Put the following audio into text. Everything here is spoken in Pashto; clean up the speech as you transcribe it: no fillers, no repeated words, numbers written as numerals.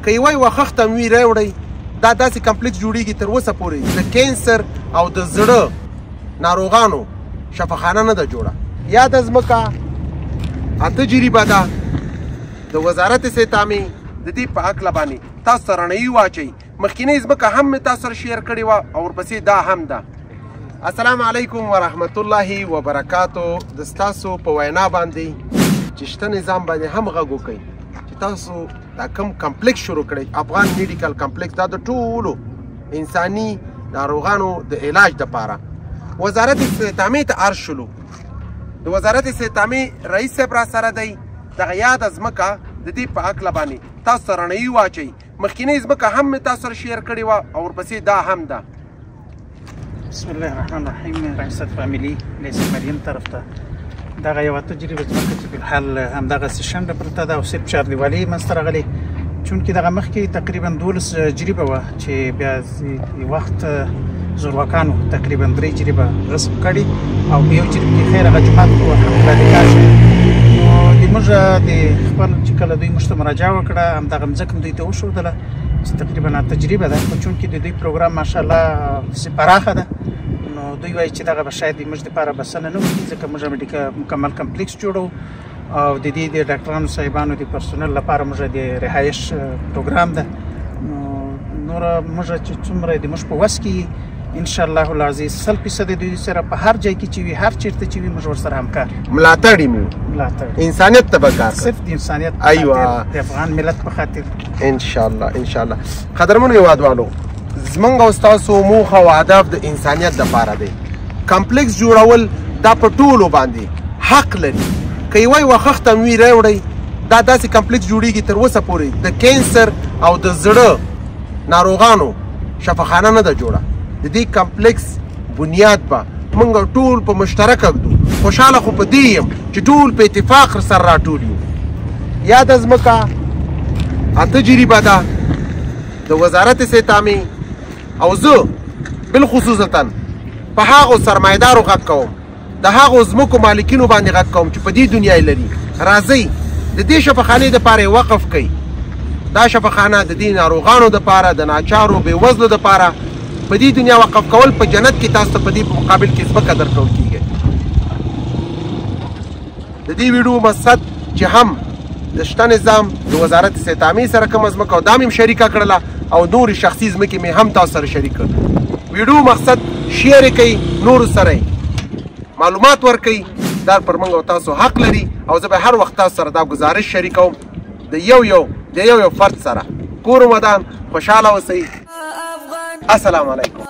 که یوه وخښته وي راوړئ دا داسې کمپلیکس جوړیږي تر اوسه پورې د کینسر او د زړه ناروغانو شفاخانه نه ده جوړه. یاده ځمکه 8 جریبه ده. د وزارت استعمامي د دې په هکله باندې تاسو ته رڼایي واچوي. مخکینۍ ځمکه هم مې تاسو سره شیر کړې وه او ورپسې دا هم ده. السلام علیکم ورحمت الله وبرکاتو. د ستاسو په وینا باندې چې شته نظام باندې هم غږ وکئ چې تاسو دا کوم کمپلیکس شروع کړئ، افغان میډیکل کمپلیکس، دا د ټولو انساني ناروغانو د علاج دپاره وزارت استعمامي ته عرض شولو. د وزارت استعمامي رئیس صاحب را سره دی. دغه یاده ځمکه د دې په هکله باندې تاسو ته رڼایي واچوي. مخکینۍ ځمکه هم مې تاسو سره شیر کړې وه او ورپسې دا هم ده. بسم الله الرحمن الرحیم. رئیست فامیلی لیس مریم طرف ته دغه یوه تجربه ځمکه چې فلحال همدغسې شنډه پرته ده او صرف چاردیوالي منځته راغلې، چونکې دغه مخکې تقریبا 12 جریبه وه چې بیا وخت زورواکانو تقریبا 3 جریبه غصب کړي او په یو جریب کې خیر هغه جومات الحمدلله نکاح شو. نو د موږ د خپل چې کله دوی موږ ته مراجعه وکړه همدغه مځکه دوی ته وښودله چې تقریبا تجربه ده، خو چونکې د دوی پروګرام ماشاءالله داسې پراخه ده نو دوی وایي چې دغه به شاید د موږ دپاره بسنه نه وکړي، ځکه موږ مکمل کمپلیکس جوړو او د دې د ډاکټرانو صاحبانو د پرسونل لپاره موږ د رهایش پروګرام ده. نو نوره موږ چې څومره د موږ په وس کې انشاءالله العزیز 100% دوی سره په هر ځای کې چې وي هر چیرته چې وي موږ ورسره همکار ملاتړ یې انسانیت ته به کار صرف د انسانیت په خاطر د افغان ملت په خاطر انشاءالله. قدرمنو هیوادوالو، زمونږ او ستاسو موخه او هدف د انسانیت دپاره دی. کمپلیکس جوړول دا په ټولو باندې حق لري. که یوه وخښته وي راوړئ دا داسې کمپلیکس جوړیږي تر اوسه پورې د کینسر او د زړه ناروغانو شفاخانه نه ده جوړه. د دې کمپلیکس بنیاد به موږ ټول په مشترکه ږدو. خوشحاله خو په دې یم چې ټول په اتفاق سره راټول یو. یاده ځمکه 8 جریبه ده د وزارت استعمامي او زه بالخصوصا په هغو سرمایهدارو غږ کوم، د هغو ځمکو مالکینو باندې غږ کوم چې په دې دنیا یې لري. راځئ د دې شفاخانې دپاره یې وقف کوئ. دا شفاخانه د دې ناروغانو دپاره، د ناچارو بېوزلو دپاره په دې دنیا وقف کول په جنت کې تاسو ته په دې مقابل کې ځمکه درکول کېږي. د دې ویډیو مقصد چې هم د شته نظام د وزارت استعمامي سره کومه ځمکه او دا مې شریکه کړله او نورې شخصي ځمکې مې هم تاسو سره شریک کړل. ویډیو مقصد شیر یې کوئ، نورو سره معلومات ورکوئ. دا پر موږ او تاسو حق لري او زه به هر وخت تاسو سره دا گزارش شریکوم د یو فرد سره. کور ودان، خوشحاله اوسئ. السلام علیکم.